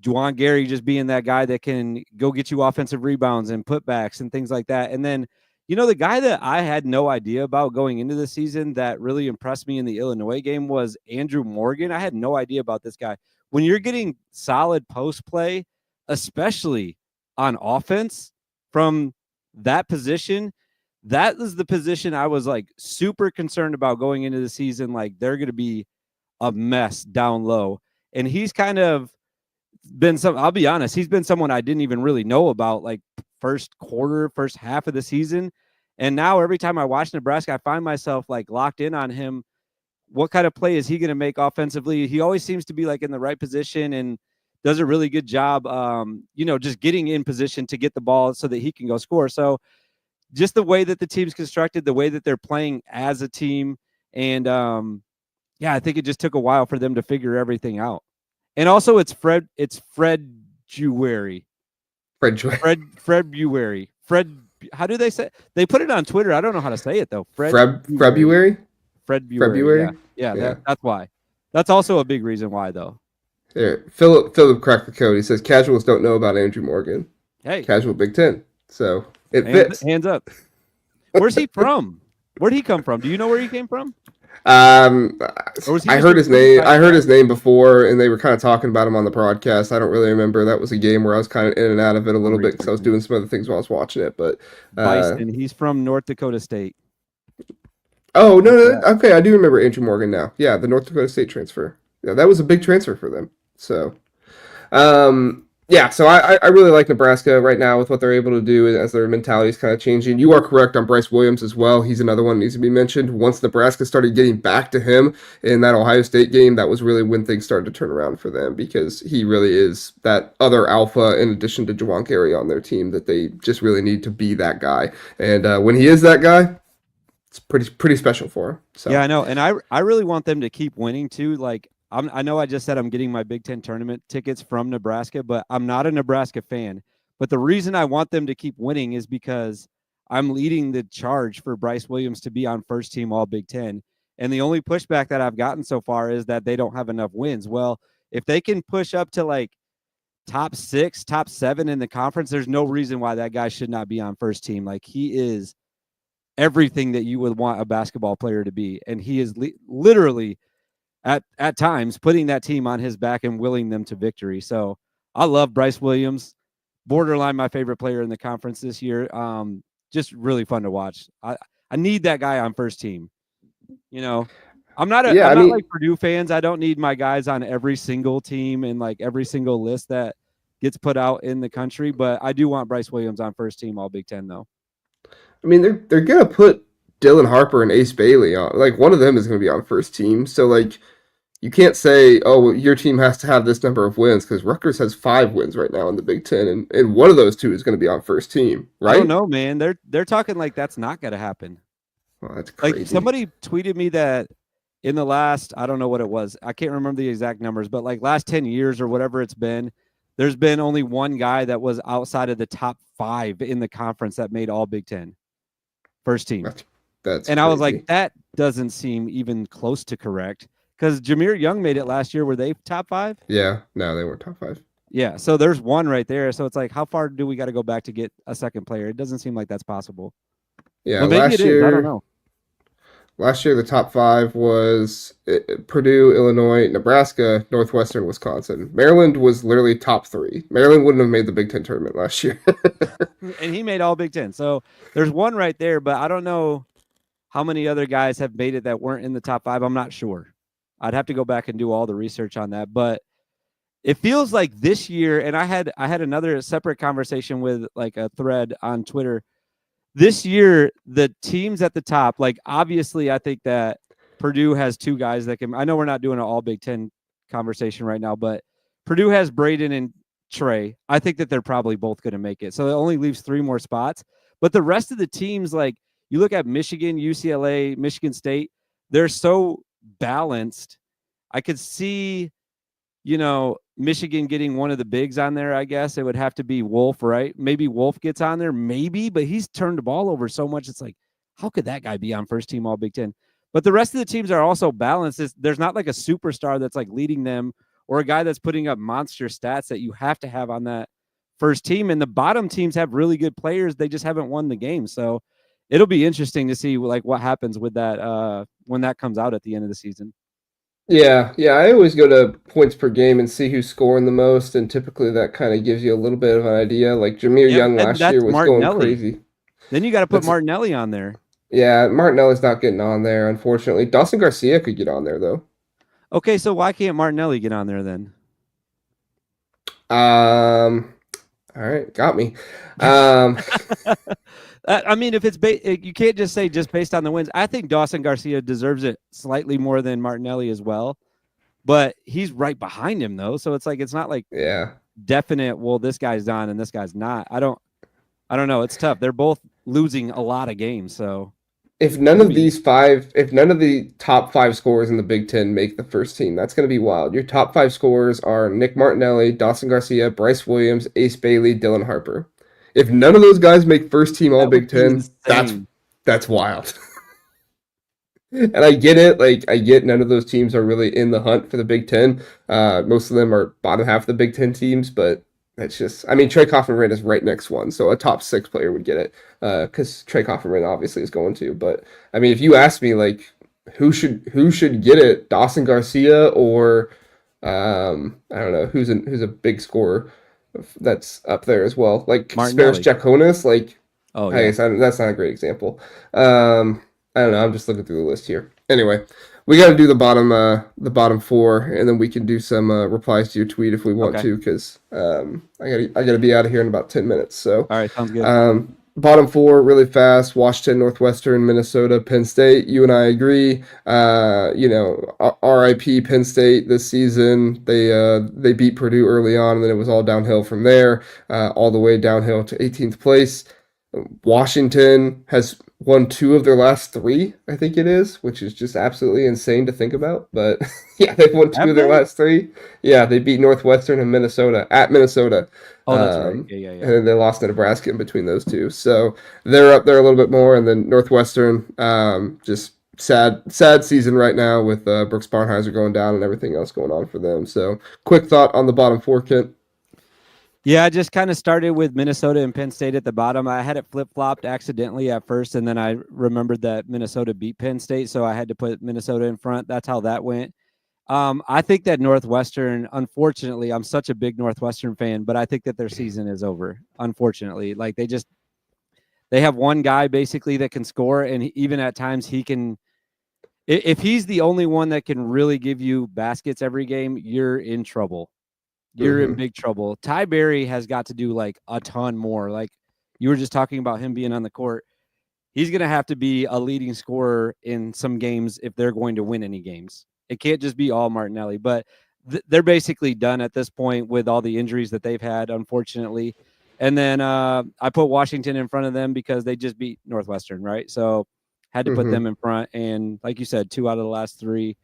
Juwan Gary just being that guy that can go get you offensive rebounds and putbacks and things like that. And then, the guy that I had no idea about going into the season that really impressed me in the Illinois game was Andrew Morgan. I had no idea about this guy. When you're getting solid post play, especially on offense from that position, that is the position I was like super concerned about going into the season. Like they're going to be a mess down low. And he's kind of been I'll be honest, he's been someone I didn't even really know about like first half of the season. And now every time I watch Nebraska, I find myself like locked in on him. What kind of play is he going to make offensively? He always seems to be like in the right position and does a really good job, just getting in position to get the ball so that he can go score. So just the way that the team's constructed, the way that they're playing as a team. And I think it just took a while for them to figure everything out. And also it's Fred Buary. How do they say? They put it on Twitter. I don't know how to say it though. February. Yeah. That's why. That's also a big reason why though. Here, Philip cracked the code. He says casuals don't know about Andrew Morgan. Hey, casual Big Ten. So it fits. Hands up. Where's he from? Where'd he come from? Do you know where he came from? I heard his name. I heard his name before, and they were kind of talking about him on the broadcast. I don't really remember. That was a game where I was kind of in and out of it a little bit because I was doing some other things while I was watching it. But Bison, he's from North Dakota State. Oh no, okay, I do remember Andrew Morgan now. Yeah, the North Dakota State transfer. Yeah, that was a big transfer for them. So, Yeah, so I really like Nebraska right now with what they're able to do as their mentality is kind of changing. You are correct on Bryce Williams as well. He's another one that needs to be mentioned. Once Nebraska started getting back to him in that Ohio State game, that was really when things started to turn around for them because he really is that other alpha in addition to Jawan Gary on their team that they just really need to be that guy. And when he is that guy, it's pretty special for him. Yeah, So I know, and I really want them to keep winning too. Like I know I just said I'm getting my Big Ten tournament tickets from Nebraska, but I'm not a Nebraska fan. But the reason I want them to keep winning is because I'm leading the charge for Bryce Williams to be on first team All Big Ten. And the only pushback that I've gotten so far is that they don't have enough wins. Well, if they can push up to like top 6, top 7 in the conference, there's no reason why that guy should not be on first team. Like he is everything that you would want a basketball player to be, and he is literally at times putting that team on his back and willing them to victory. So I love Bryce Williams, borderline my favorite player in the conference this year. Just really fun to watch. I need that guy on first team. You know, yeah, I'm I not like mean, Purdue fans. I don't need my guys on every single team and like every single list that gets put out in the country, but I do want Bryce Williams on first team All Big Ten though. they're gonna put Dylan Harper and Ace Bailey on. Like one of them is gonna be on first team. So like you can't say, oh, well, your team has to have this number of wins because Rutgers has 5 wins right now in the Big Ten, and one of those two is going to be on first team, I don't right? know, man. They're talking like that's not going to happen. Well, that's Like crazy. somebody tweeted me that in the last, I don't know what it was. I can't remember the exact numbers, but like last 10 years or whatever it's been, there's been only one guy that was outside of the top 5 in the conference that made all Big Ten first team. That's that's And I was like, crazy. that doesn't seem even close to correct because Jameer Young made it last year. Were they top 5? Yeah, no, they weren't top 5. Yeah. So there's one right there. So it's like, how far do we got to go back to get a second player? It doesn't seem like that's possible. Yeah, But maybe it is. I don't know. last year the top 5 was Purdue, Illinois, Nebraska, Northwestern, Wisconsin. Maryland was literally top 3. Maryland wouldn't have made the Big Ten tournament last year. And he made all Big Ten. So there's one right there, but I don't know how many other guys have made it that weren't in the top 5. I'm not sure. I'd have to go back and do all the research on that. But it feels like this year, and I had another separate conversation with like a thread on Twitter. This year, the teams at the top, like obviously, I think that Purdue has 2 guys that can. I know we're not doing an all Big Ten conversation right now, but Purdue has Braden and Trey. I think that they're probably both going to make it. So it only leaves 3 more spots. But the rest of the teams, like you look at Michigan, UCLA, Michigan State, they're so balanced. I could see, Michigan getting one of the bigs on there. I guess it would have to be Wolf, right? Maybe Wolf gets on there, maybe, but he's turned the ball over so much. It's like, how could that guy be on first team All Big Ten? But the rest of the teams are also balanced. There's not like a superstar that's like leading them or a guy that's putting up monster stats that you have to have on that first team. And the bottom teams have really good players. They just haven't won the game. So it'll be interesting to see like what happens with that when that comes out at the end of the season. Yeah, I always go to points per game and see who's scoring the most, and typically that kind of gives you a little bit of an idea. Like Jameer Yeah, Young and last year that's was going Martinelli. crazy. Then you got to put That's Martinelli on there. Yeah, Martinelli's not getting on there, unfortunately. Dawson Garcia could get on there though. Okay, so why can't Martinelli get on there then? All right, got me. Um, I mean, if it's you can't just say just based on the wins. I think Dawson Garcia deserves it slightly more than Martinelli as well, but he's right behind him though. So it's like it's not like yeah. definite. Well, this guy's on and this guy's not. I don't know. It's tough. They're both losing a lot of games, so If none it'll of be these 5, if none of the top 5 scorers in the Big Ten make the first team, that's going to be wild. Your top 5 scorers are Nick Martinelli, Dawson Garcia, Bryce Williams, Ace Bailey, Dylan Harper. If none of those guys make first team All that would Big be Ten, insane. that's wild. And I get it. Like I get none of those teams are really in the hunt for the Big Ten. Most of them are bottom half of the Big Ten teams, but that's just. I mean, Trey Coffin is right next one, so a top 6 player would get it because Trey Coffin obviously is going to. But I mean, if you ask me, like who should get it, Dawson Garcia or I don't know who's a big scorer that's up there as well, like Spares Martinelli. Jaconis, like Oh I yeah. guess that's not a great example. I don't know. I'm just looking through the list here. Anyway, We got to do the bottom four, and then we can do some replies to your tweet if we want Okay. to, because I gotta be out of here in about 10 minutes. So, All right. Sounds good. bottom four really fast: Washington, Northwestern, Minnesota, Penn State. You and I agree. RIP Penn State this season. They beat Purdue early on, and then it was all downhill from there, all the way downhill to 18th place. Washington has won two of their last three, I think it is, which is just absolutely insane to think about. But yeah, they've won two Have of their they? last three. Yeah, they beat Northwestern and Minnesota at Minnesota. Oh, that's right. Yeah, yeah, And yeah. then they lost to Nebraska in between those two. So they're up there a little bit more. And then Northwestern, just sad season right now with Brooks Barnheiser going down and everything else going on for them. So quick thought on the bottom four, Kent. Yeah, I just kind of started with Minnesota and Penn State at the bottom. I had it flip-flopped accidentally at first, and then I remembered that Minnesota beat Penn State, so I had to put Minnesota in front. That's how that went. I think that Northwestern, unfortunately, I'm such a big Northwestern fan, but I think that their season is over, unfortunately. Like they have one guy basically that can score, and even at times he can, if he's the only one that can really give you baskets every game, you're in trouble. You're in Mm-hmm. big trouble. Ty Berry has got to do like a ton more. Like you were just talking about him being on the court. He's going to have to be a leading scorer in some games if they're going to win any games. It can't just be all Martinelli, but they're basically done at this point with all the injuries that they've had, unfortunately. And then I put Washington in front of them because they just beat Northwestern, right? So had to put Mm-hmm. them in front. And like you said, 2 out of the last 3.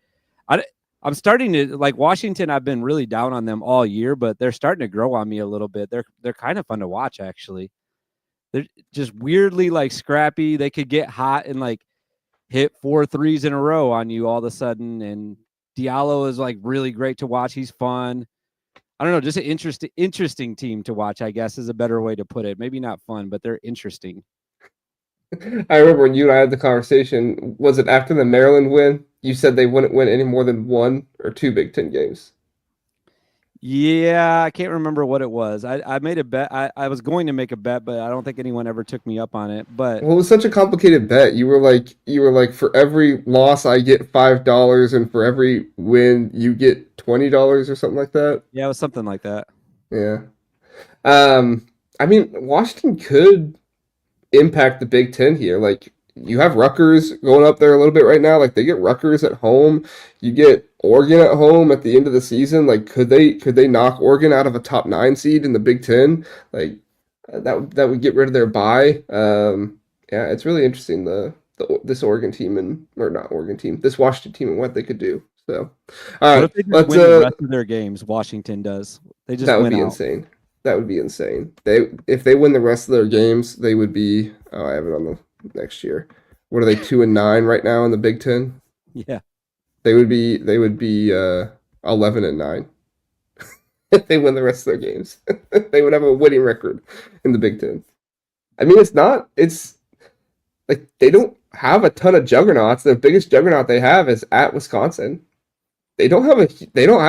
I, I'm starting to like Washington. I've been really down on them all year, but they're starting to grow on me a little bit. They're kind of fun to watch, actually. They're just weirdly like scrappy. They could get hot and like hit 4 threes in a row on you all of a sudden. And Diallo is like really great to watch. He's fun. I don't know, just an interesting team to watch, I guess, is a better way to put it. Maybe not fun, but they're interesting. I remember when you and I had the conversation. Was it after the Maryland win? You said they wouldn't win any more than one or two Big Ten games. Yeah, I can't remember what it was. I made a bet. I was going to make a bet, but I don't think anyone ever took me up on it. But Well, it was such a complicated bet. You were like, for every loss I get $5, and for every win you get $20 or something like that. yeah, it was something like that. Yeah. Um, I mean, Washington could impact the Big Ten here. Like you have Rutgers going up there a little bit right now. Like they get Rutgers at home. You get Oregon at home at the end of the season. Like could they knock Oregon out of a top 9 seed in the Big Ten? Like that would get rid of their bye. Yeah, it's really interesting this Oregon team and or not Oregon team, this Washington team and what they could do. So, all What right, if they just let's win the rest of their games? Washington does. They just that would win be out. insane. That would be insane. They if they win the rest of their games, they would be. Oh, I have it on the next year. What are they 2-9 right now in the Big Ten? Yeah. They would be 11-9 if they win the rest of their games. They would have a winning record in the Big Ten. I mean, it's like they don't have a ton of juggernauts. The biggest juggernaut they have is at Wisconsin. They don't have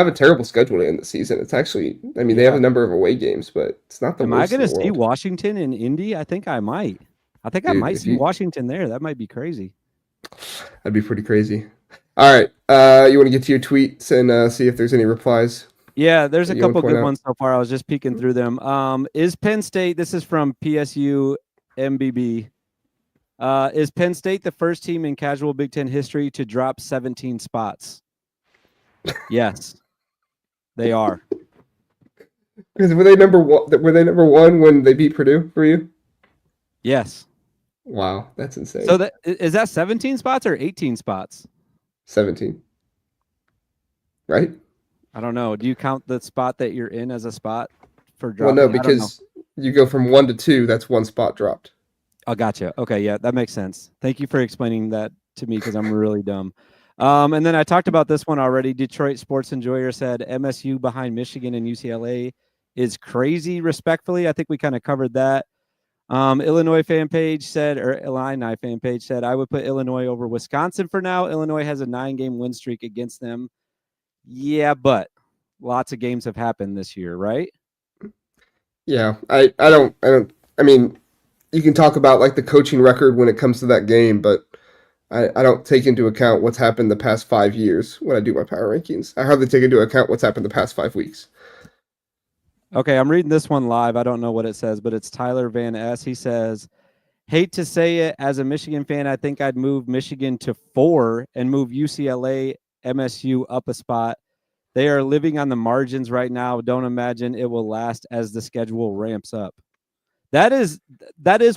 a terrible schedule to end the season. It's actually, I mean, they have Yeah. a number of away games, but it's not the Am I worst in going the to see world. Washington in Indy? I think I might. I think I Dude, might if see you Washington there. That might be crazy. that'd be pretty crazy. All right, you want to get to your tweets and see if there's any replies Yeah, there's that a you want to couple point good out? ones so far. I was just peeking through them. Is Penn State, this is from PSU MBB. Is Penn State the first team in casual Big Ten history to drop 17 spots? Yes, they are. Because were they number one? Were they number one when they beat Purdue for you? Yes. Wow, that's So insane. that is that 17 spots or 18 spots? 17, right? I don't know. Do you count the spot that you're in as a spot for Well, no, dropping? I don't know. because you go from 1 to 2. That's one spot dropped. Oh, gotcha. Okay, yeah, that makes sense. Thank you for explaining that to me because I'm really dumb. And then I talked about this one already. Detroit Sports Enjoyer said MSU behind Michigan and UCLA is crazy. Respectfully, I think we kind of covered that. Illinois fan page said, or Illini fan page said, I would put Illinois over Wisconsin for now. Illinois has a 9-game win streak against them. Yeah, but lots of games have happened this year, right? Yeah, I mean, you can talk about like the coaching record when it comes to that game, but I don't take into account what's happened the past 5 years when I do my power rankings. I hardly take into account what's happened the past 5 weeks. Okay, I'm reading this one live. I don't know what it says, but it's Tyler Van S. He says, hate to say it, as a Michigan fan, I think I'd move Michigan to 4 and move UCLA, MSU up a spot. They are living on the margins right now. Don't imagine it will last as the schedule ramps up. That is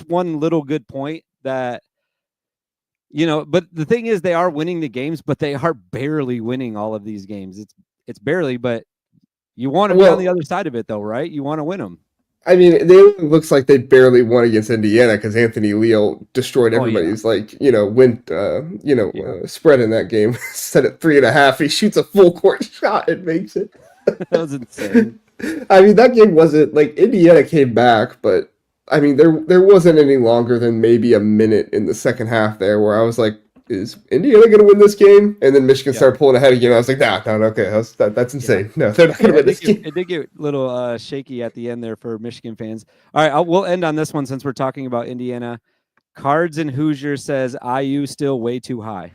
one little good point that, but the thing is they are winning the games, but they are barely winning all of these games. It's barely, but you want to be on the other side of it though, right? You want to win them. I mean, it looks like they barely won against Indiana because Anthony Leal destroyed everybody's spread in that game. Set at 3.5. He shoots a full court shot and makes it. That was insane. I mean, that game wasn't like Indiana came back, but I mean, there wasn't any longer than maybe a minute in the second half there where I was like, is Indiana going to win this game? And then Michigan started pulling ahead again. I was like, no, okay, that's insane. No, they're not going to win this game. It did get a little shaky at the end there for Michigan fans. All right, we'll end on this one since we're talking about Indiana. Cards and Hoosier says IU still way too high.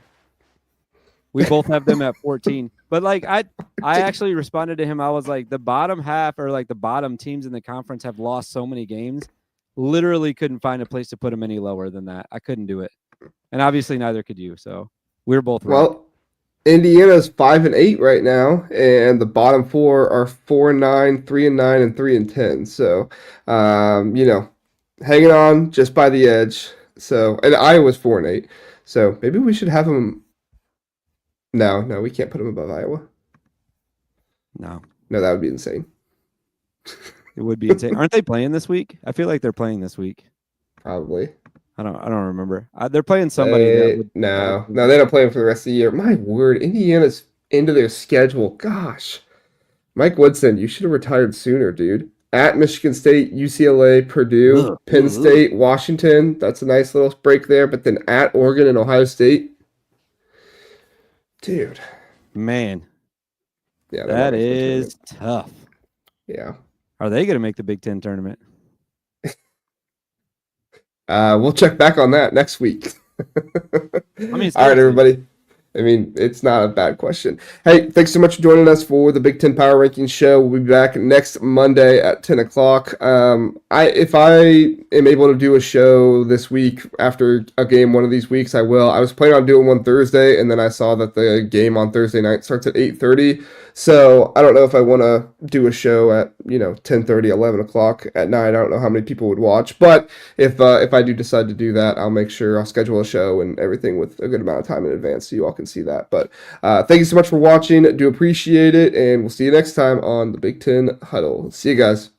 We both have them at 14. But like I actually responded to him. I was like, the bottom half or like the bottom teams in the conference have lost so many games. Literally couldn't find a place to put them any lower than that. I couldn't do it. And obviously neither could you. So we were both right. Well, Indiana's 5-8 right now, and the bottom 4 are 4-9, 3-9, and 3-10. So, hanging on just by the edge. So, and Iowa's 4-8. So maybe we should have them. No, we can't put them above Iowa. No, that would be insane. It would be insane. Aren't they playing this week? I feel like they're playing this week. Probably. I don't remember. They're playing somebody. No, they don't play them for the rest of the year. My word, Indiana's into their schedule. Gosh. Mike Woodson, you should have retired sooner, dude. At Michigan State, UCLA, Purdue, Penn State, Washington. That's a nice little break there. But then at Oregon and Ohio State. Dude. Man. Yeah, that is tough. Yeah. Are they going to make the Big Ten tournament? We'll check back on that next week. All right, everybody. I mean, it's not a bad question. Hey, thanks so much for joining us for the Big Ten Power Rankings show. We'll be back next Monday at 10 o'clock. If I am able to do a show this week after a game one of these weeks, I will. I was planning on doing one Thursday, and then I saw that the game on Thursday night starts at 8:30. So I don't know if I want to do a show at 10:30, 11 o'clock at night. I don't know how many people would watch, but if I do decide to do that, I'll make sure I'll schedule a show and everything with a good amount of time in advance so you all can see that. But thank you so much for watching. Do appreciate it, and we'll see you next time on the Big Ten Huddle. See you guys.